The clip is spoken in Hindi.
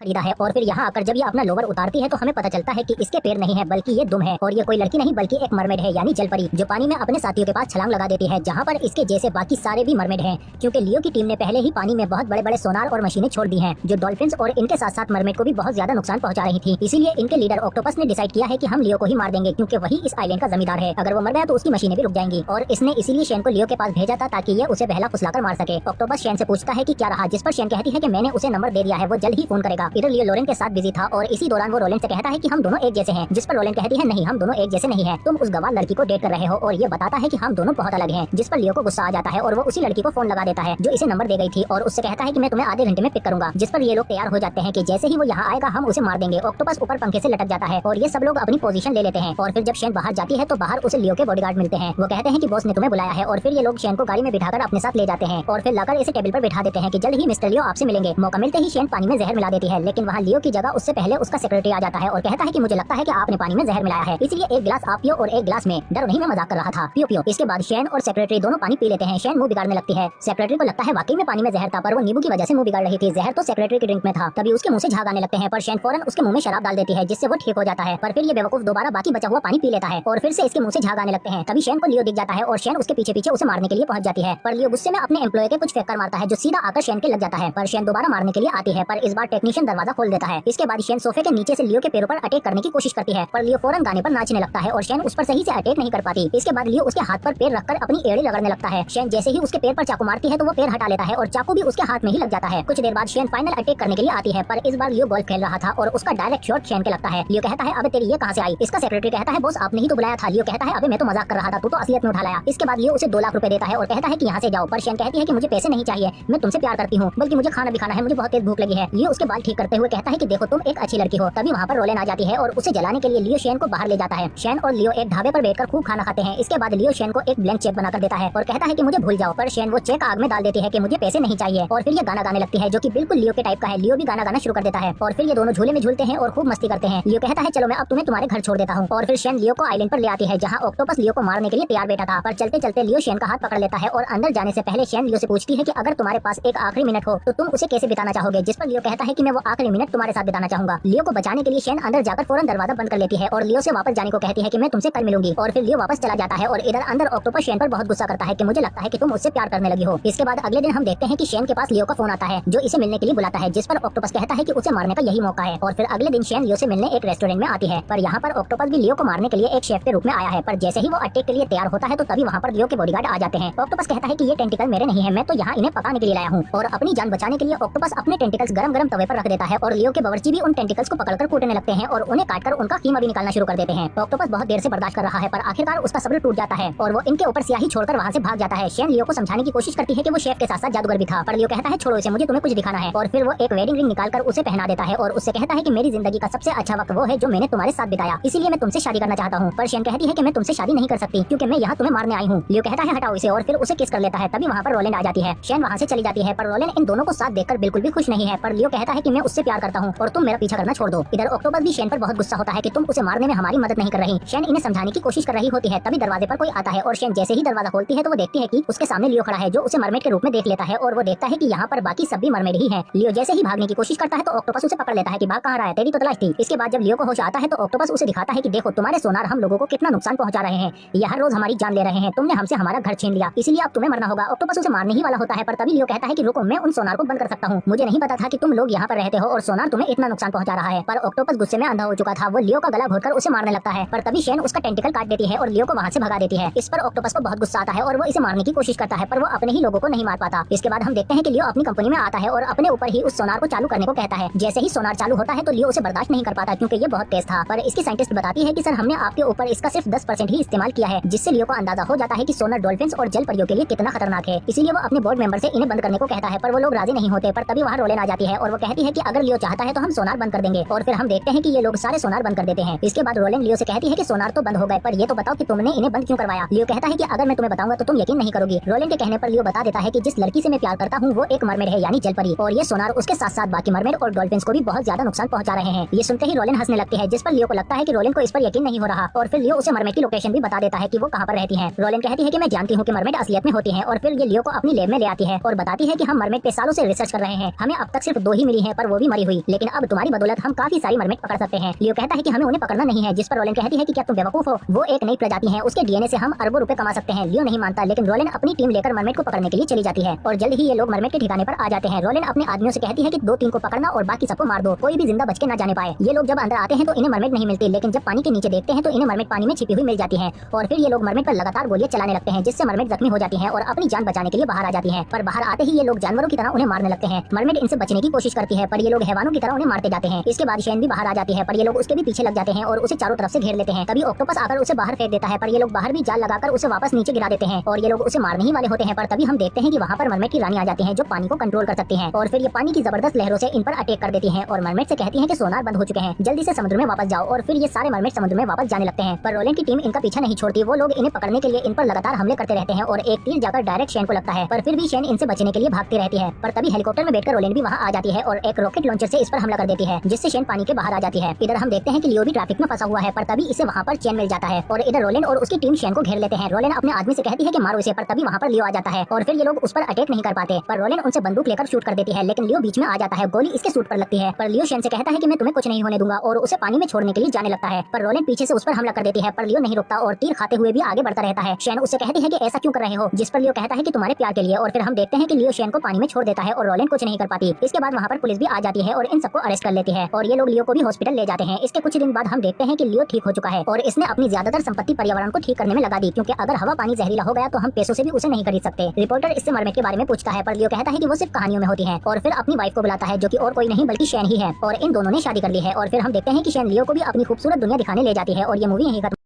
खरीदा है। और फिर यहाँ आकर जब ये अपना लोवर उतारती है तो हमें पता चलता है कि इसके पैर नहीं है बल्कि ये दुम है, और ये कोई लड़की नहीं बल्कि एक मरमेड है यानी जलपरी, जो पानी में अपने साथियों के पास छलांग लगा देती है, जहाँ पर इसके जैसे बाकी सारे भी मरमेड हैं, क्योंकि लियो की टीम ने पहले ही पानी में बहुत बड़े बड़े सोनार और मशीनें छोड़ दी हैं, जो डॉल्फिन्स और इनके साथ साथ मरमेड को भी बहुत ज्यादा नुकसान पहुंचा रही थी। इसीलिए इनके लीडर ऑक्टोपस ने डिसाइड किया है कि हम लियो को ही मार देंगे, क्योंकि वही इस आइलैंड का जमींदार है। अगर वो मर गया तो उसकी मशीनें भी रुक जाएंगी, और इसने इसीलिए शेन को लियो के पास भेजा था ताकि ये उसे बहला फुसलाकर मार सके। ऑक्टोपस शेन से पूछता है कि क्या रहा, जिस पर शेन कहती है कि मैंने उसे नंबर दे दिया है, वो जल्द ही फोन करेगा। इधर लियो लोरेन के साथ बिजी था और इसी दौरान वो रोलेन से कहता है कि हम दोनों एक जैसे हैं, जिस पर रोलेन कहती है नहीं, हम दोनों एक जैसे नहीं हैं, तुम उस गवार लड़की को डेट कर रहे हो। और ये बताता है कि हम दोनों बहुत अलग हैं, जिस पर लियो को गुस्सा आ जाता है और वो उसी लड़की को फोन लगा देता है जो इसे नंबर दे गई थी, और उससे कहता है कि मैं तुम्हें आधे घंटे में पिक करूंगा। जिस पर ये लोग तैयार हो जाते हैं कि जैसे ही वो यहाँ आएगा हम उसे मार देंगे। ऑक्टोपस ऊपर पंखे से लटक जाता है और ये सब लोग अपनी पोजीशन ले लेते हैं। और फिर जब शेन बाहर जाती है तो बाहर उसे लियो के बॉडीगार्ड मिलते हैं। वो कहते हैं कि बॉस ने तुम्हें बुलाया है, और फिर ये लोग शेन को गाड़ी में बिठाकर अपने साथ ले जाते हैं और फिर लाकर इसे टेबल पर बैठा देते हैं कि जल्द ही मिस्टर लियो आपसे मिलेंगे। मौका मिलते ही शेन पानी में जहर मिला देती है, लेकिन वहाँ लियो की जगह उससे पहले उसका सेक्रेटरी आ जाता है और कहता है कि मुझे लगता है कि आपने पानी में जहर मिलाया है, इसलिए एक गिलास आप पियो और एक गिलास में। डरो नहीं, मैं मजाक कर रहा था, पियो पियो। इसके बाद शेन और सेक्रेटरी दोनों पानी पी लेते हैं। शेन मुंह बिगाड़ने लगती है। सेक्रेटरी को लगता है वाकई में पानी में जहर था, पर वो नींबू की वजह से मुंह बिगाड़ रही थी। जहर तो सेक्रेटरी की ड्रिंक में था। तभी उसके मुंह से झाग आने लगते हैं, पर शेन फौरन उसके मुंह में शराब डाल देती है, जिससे वो ठीक हो जाता है। पर फिर ये बेवकूफ दोबारा बाकी बचा हुआ पानी पी लेता है और फिर से इसके मुंह से झाग आने लगते हैं। तभी शेन को लियो दिख जाता है और शेन उसके पीछे पीछे उसे मारने के लिए पहुंच जाती है, पर लियो गुस्से में अपने एम्प्लॉय के कुछ फेंक कर मारता है, जो सीधा आकर शेन के लग जाता है। पर शेन दोबारा मारने के लिए आती है, पर इस बार टेक्नीशियन दरवाजा खोल देता है। इसके बाद शेन सोफे के नीचे से लियो के पैरों पर अटैक करने की कोशिश करती है, पर लियो फौरन गाने पर नाचने लगता है और शेन उस पर सही से अटैक नहीं कर पाती। इसके बाद लियो उसके हाथ पर पैर रखकर अपनी एड़ी रगड़ने लगता है। शेन जैसे ही उसके पैर पर चाकू मारती है तो वो पैर हटा लेता है और चाकू भी उसके हाथ में ही लग जाता है। कुछ देर बाद शेन फाइनल अटैक करने के लिए आती है, पर इस बार लियो गोल्फ खेल रहा था और उसका डायरेक्ट शॉट शेन के लगता है। लियो कहता है अबे तेरी ये कहां से आई। इसका सेक्रेटरी कहता है बॉस आपने ही तो बुलाया था। लियो कहता है अबे मैं तो मजाक कर रहा था, तू तो असलियत में उठा लाया। इसके बाद लियो उसे 2 लाख रुपए देता है और कहता है कि यहाँ से जाओ, पर शेन कहती है कि मुझे पैसे नहीं चाहिए, मैं तुमसे प्यार करती हूँ, बल्कि मुझे खाना भी खाना है, मुझे बहुत तेज भूख लगी है। लियो उसके बाल ठीक करते हुए कहता है कि देखो तुम एक अच्छी लड़की हो। तभी वहाँ पर रोलेन आ जाती है और उसे जलाने के लिए लियो शेन को बाहर ले जाता है। शेन और लियो एक ढाबे पर बैठकर खूब खाना खाते हैं। इसके बाद लियो शेन को एक ब्लैंक चेक बनाकर देता है और कहता है कि मुझे भूल जाओ, पर शेन वो चेक आग में डाल देती है कि मुझे पैसे नहीं चाहिए। और फिर ये गाना गाने लगती है जो कि बिल्कुल लियो के टाइप का है। लियो भी गाना गाना शुरू कर देता है और फिर ये दोनों झूले में झूलते हैं और खूब मस्ती करते हैं। लियो कहता है चलो मैं अब तुम्हें तुम्हारे घर छोड़ देता हूँ, और फिर शेन लियो को आइलैंड पर ले आती है जहाँ ऑक्टोपस लियो को मारने के लिए तैयार बैठा था। पर चलते चलते लियो शेन का हाथ पकड़ लेता है और अंदर जाने से पहले शेन लियो से पूछती है कि अगर तुम्हारे पास एक आखिरी मिनट हो तो तुम उसे कैसे बिताना चाहोगे। जिस पर लियो कहता है कि मैं वो आखिरी मिनट तुम्हारे साथ बिताना चाहूंगा। लियो को बचाने के लिए शेन अंदर जाकर फौरन दरवाजा बंद कर लेती है और लियो से वापस जाने को कहती है कि मैं तुमसे कल मिलूंगी। और फिर लियो वापस चला जाता है और इधर अंदर ऑक्टोपस शेन पर बहुत गुस्सा करता है कि मुझे लगता है कि तुम मुझसे प्यार करने लगी हो। इसके बाद अगले दिन हम देखते हैं कि शेन के पास लियो का फोन आता है जो इसे मिलने के लिए बुलाता है, जिस पर ऑक्टोपस कहता है कि उसे मारने का यही मौका है। और फिर अगले दिन शेन लियो से मिलने एक रेस्टोरेंट में आती है, पर यहाँ पर ऑक्टोपस भी लियो को मारने के लिए एक शेफ के रूप में आया है। पर जैसे ही वो अटैक के लिए तैयार होता है तो तभी वहाँ पर लियो के बॉडीगार्ड आ जाते हैं। ऑक्टोपस कहता है कि ये टेंटिकल मेरे नहीं है, मैं तो यहाँ इन्हें पकाने के लिए लाया हूँ। और अपनी जान बचाने के लिए ऑक्टोपस अपने टेंटिकल्स गरम गरम तवे पर रख देता है और लियो के बावर्ची भी उन टेंटिकल्स को पकड़कर कूटने लगते हैं और उन्हें काटकर उनका कीमा भी निकालना शुरू कर देते हैं। ऑक्टोपस बहुत देर से बर्दाश्त कर रहा है, पर आखिरकार उसका सब्र टूट जाता है और वो इनके ऊपर स्याही छोड़कर वहाँ से भाग जाता है। शेन लियो को समझाने की कोशिश करती है कि वो शेफ के साथ साथ जादूगर भी था, पर लियो कहता है छोड़ो इसे, मुझे तुम्हें कुछ दिखाना है। और फिर वो एक वेडिंग रिंग निकालकर उसे पहना देता है और उससे कहता है कि मेरी जिंदगी का सबसे अच्छा वक्त वो है जो मैंने तुम्हारे साथ बिताया, इसीलिए मैं तुमसे शादी करना चाहता हूँ। पर शेन कहती है कि मैं तुमसे शादी नहीं कर सकती क्योंकि मैं यहाँ तुम्हें मारने आई हूँ। लियो कहता है हटाओ इसे और फिर उसे किस कर लेता है। तभी वहाँ पर रोलेन आ जाती है। शेन वहाँ से चली जाती है, पर रोलेन इन दोनों को साथ देखकर बिल्कुल भी खुश नहीं है। पर लियो कहता है कि मैं उससे प्यार करता हूँ और तुम मेरा पीछा करना छोड़ दो। इधर ऑक्टोपस भी शेन पर बहुत गुस्सा होता है कि तुम उसे मारने में हमारी मदद नहीं कर रही। शेन इन्हें समझाने की कोशिश कर रही होती है। तभी दरवाजे पर कोई आता है और शेन जैसे ही दरवाजा खोलती है तो वो देखती है कि उसके सामने लियो खड़ा है जो उसे मरमेड के रूप में देख लेता है और वो देखता है कि यहाँ पर बाकी सब भी मरमेड ही है। लियो जैसे ही भागने की कोशिश करता है तो ऑक्टोपस उसे पकड़ लेता है कि भाग कहाँ रहा है, तेरी तो तलाश थी। इसके बाद जब लियो को होश आता है तो ऑक्टोपस उसे दिखाता है कि देखो तुम्हारे सोनार हम लोगों को कितना नुकसान पहुंचा रहे हैं, ये हर रोज हमारी जान ले रहे हैं, तुमने हमसे हमारा घर छीन लिया, इसीलिए अब तुम्हें मरना होगा। ऑक्टोपस उसे मारने ही वाला होता है, पर तभी लियो कहता है कि रुको, मैं उन सोनार को बंद कर सकता हूँ, मुझे नहीं पता था कि तुम लोग यहाँ पर रहते हो और सोनार तुम्हें इतना नुकसान पहुंचा रहा है। पर ऑक्टोपस गुस्से में अंधा हो चुका था, वो लियो का गला घोटकर उसे मारने लगता है, पर तभी शेन उसका टेंटिकल काट देती है और लियो को वहाँ से भगा देती है। इस पर ऑक्टोपस को बहुत गुस्सा आता है और वो इसे मारने की कोशिश करता है, पर वो अपने ही लोगों को नहीं मार पाता। इसके बाद हम देखते हैं कि लियो अपनी कंपनी में आता है और अपने ऊपर ही उस सोनार को चालू करने को कहता है। जैसे ही सोनार चालू होता है तो लियो उसे बर्दाश्त नहीं कर पाता क्योंकि ये बहुत तेज था, पर इसकी साइंटिस्ट बताती है कि सर हमने आपके ऊपर इसका सिर्फ 10% ही इस्तेमाल किया है, जिससे लियो को अंदाजा हो जाता है कि सोनार डॉल्फिन्स और जल परियों के लिए कितना खतरनाक है। इसीलिए वो अपने बोर्ड मेंबर से इन्हें बंद करने को कहता है, पर वो लोग राजी नहीं होते। पर तभी वहाँ रोलेन आ जाती है और वो कहती है कि अगर लियो चाहता है तो हम सोनार बंद कर देंगे, और फिर हम देखते हैं कि ये लोग सारे सोनार बंद कर देते हैं। इसके बाद रोलेन लियो से कहती है कि सोनार तो बंद हो गए, पर ये तो बताओ कि तुमने इन्हें बंद क्यों करवाया। लियो कहता है कि अगर मैं तुम्हें बताऊंगा तो तुम यकीन नहीं करोगी। रोलेन के कहने पर लियो बता देता है कि जिस लड़की से मैं प्यार करता हूँ वो एक मरमेड है यानी जलपरी, और ये सोनार उसके साथ साथ बाकी मरमेड और डॉल्फिन्स को भी बहुत ज्यादा नुकसान पहुंचा रहे हैं। ये सुनते ही रोलेन हंसने लगती है, जिस पर लियो को लगता है कि रोलेन को इस पर यकीन नहीं हो रहा, और फिर लियो उसे मरमेड की लोकेशन भी बता देता है कि वो कहाँ पर रहती है। रोलेन कहती है कि मैं जानती हूँ कि मरमेड असलियत में होती है, और फिर ये लियो को अपनी लैब में ले आती है और बताती है कि हम मरमेड पे सालों से रिसर्च कर रहे हैं, हमें अब तक सिर्फ 2 ही मिली है, पर वो भी मरी हुई, लेकिन अब तुम्हारी बदौलत हम काफी सारी मरमेड पकड़ सकते हैं। लियो कहता है कि हमें उन्हें पकड़ना नहीं है, जिस पर रोलेन कहती है कि क्या तुम बेवकूफ हो, वो एक नई प्रजाति है, उसके डीएनए से हम अरबों रुपए कमा सकते हैं। लियो नहीं मानता, लेकिन रोलेन अपनी टीम लेकर मरमेड को पकड़ने के लिए चली जाती है और जल्द ही ये लोग मरमेड के ठिकाने पर आ जाते हैं। रोलेन अपने आदमियों से कहती है कि 2-3 को पकड़ना और बाकी सबको मार दो, कोई भी जिंदा बच के न जाने पाए। ये लोग जब अंदर आते हैं तो इन्हें मरमेड नहीं मिलती, लेकिन जब पानी के नीचे देखते हैं तो इन्हें मरमेड पानी में छिपी हुई मिल जाती है और फिर ये लोग मरमेड पर लगातार गोलियां चलाने लगते हैं, जिससे मरमेड जख्मी हो जाती है और अपनी जान बचाने के लिए बाहर आ जाती है। पर बाहर आते ही ये लोग जानवरों की तरह उन्हें मारने लगते हैं। मरमेड इनसे बचने की कोशिश करती है, पर ये लोग हैवानों की तरह उन्हें मारते जाते हैं। इसके बाद शेन भी बाहर आ जाती है, पर ये लोग उसके भी पीछे लग जाते हैं और उसे चारों तरफ से घेर लेते हैं। तभी ऑक्टोपस आकर उसे बाहर फेंक देता है, पर ये लोग बाहर भी जाल लगाकर उसे वापस नीचे गिरा देते हैं और ये लोग उसे मारने ही वाले होते हैं। पर तभी हम देखते हैं कि वहाँ पर मरमेड की रानी आ जाती है, जो पानी को कंट्रोल कर सकती है और फिर ये पानी की जबरदस्त लहरों से इन पर अटैक कर देती है और मरमेड से कहती है कि सोनार बंद हो चुके हैं, जल्दी से समुद्र में वापस जाओ। और फिर ये सारे मरमेड समुद्र में वापस जाने लगते हैं, पर रोलेन की टीम इनका पीछा नहीं छोड़ती। वो लोग इन्हें पकड़ने के लिए इन पर लगातार हमले करते रहते हैं और एक तीर जाकर डायरेक्ट शेन को लगता है, पर फिर भी शेन इनसे बचने के लिए भागती रहती है। पर तभी हेलीकॉप्टर में बैठकर रोलेन भी वहाँ आ जाती है और एक रॉकेट लॉन्चर से इस पर हमला कर देती है, जिससे शेन पानी के बाहर आ जाती है। इधर हम देखते हैं कि लियो भी ट्रैफिक में फंसा हुआ है, पर तभी इसे वहाँ पर चैन मिल जाता है और इधर रोलेन और उसकी टीम शेन को घेर लेते हैं। रोलेन अपने आदमी से कहती है कि मारो इसे, पर तभी वहाँ पर लियो आ जाता है और फिर ये लोग उस पर अटैक नहीं कर पाते। पर रोलेन उनसे बंदूक लेकर शूट कर देती है, लेकिन लियो बीच में आ जाता है, गोली इसके सूट पर लगती है। पर लियो शेन से कहता है कि मैं तुम्हें कुछ नहीं होने दूंगा और उसे पानी में छोड़ने के लिए जाने लगता है। पर रोलेन पीछे से उस पर हमला कर देती है, पर लियो नहीं रुकता और तीर खाते हुए भी आगे बढ़ता रहता है। शेन उससे कहती है कि ऐसा क्यों कर रहे हो, जिस पर लियो कहता है कि तुम्हारे प्यार के लिए। और फिर हम देखते हैं कि लियो शेन को पानी में छोड़ देता है और रोलेन कुछ नहीं कर पाती। इसके बाद वहाँ पर पुलिस भी आ जाती है और इन सबको अरेस्ट कर लेती है और ये लोग लियो को भी हॉस्पिटल ले जाते हैं। इसके कुछ दिन बाद हम देखते हैं कि लियो ठीक हो चुका है और इसने अपनी ज्यादातर संपत्ति पर्यावरण को ठीक करने में लगा दी, क्योंकि अगर हवा पानी जहरीला हो गया तो हम पैसों से भी उसे नहीं खरीद सकते। रिपोर्टर इससे मरमेड के बारे में पूछता है, पर लियो कहता है कि वो सिर्फ कहानियों में होती है और फिर अपनी वाइफ को बुलाता है, जो कि और कोई नहीं बल्कि शेन ही है और इन दोनों ने शादी कर ली है। और फिर हम देखते हैं कि शेन लियो को भी अपनी खूबसूरत दुनिया दिखाने ले जाती है और ये मूवी यहीं खत्म।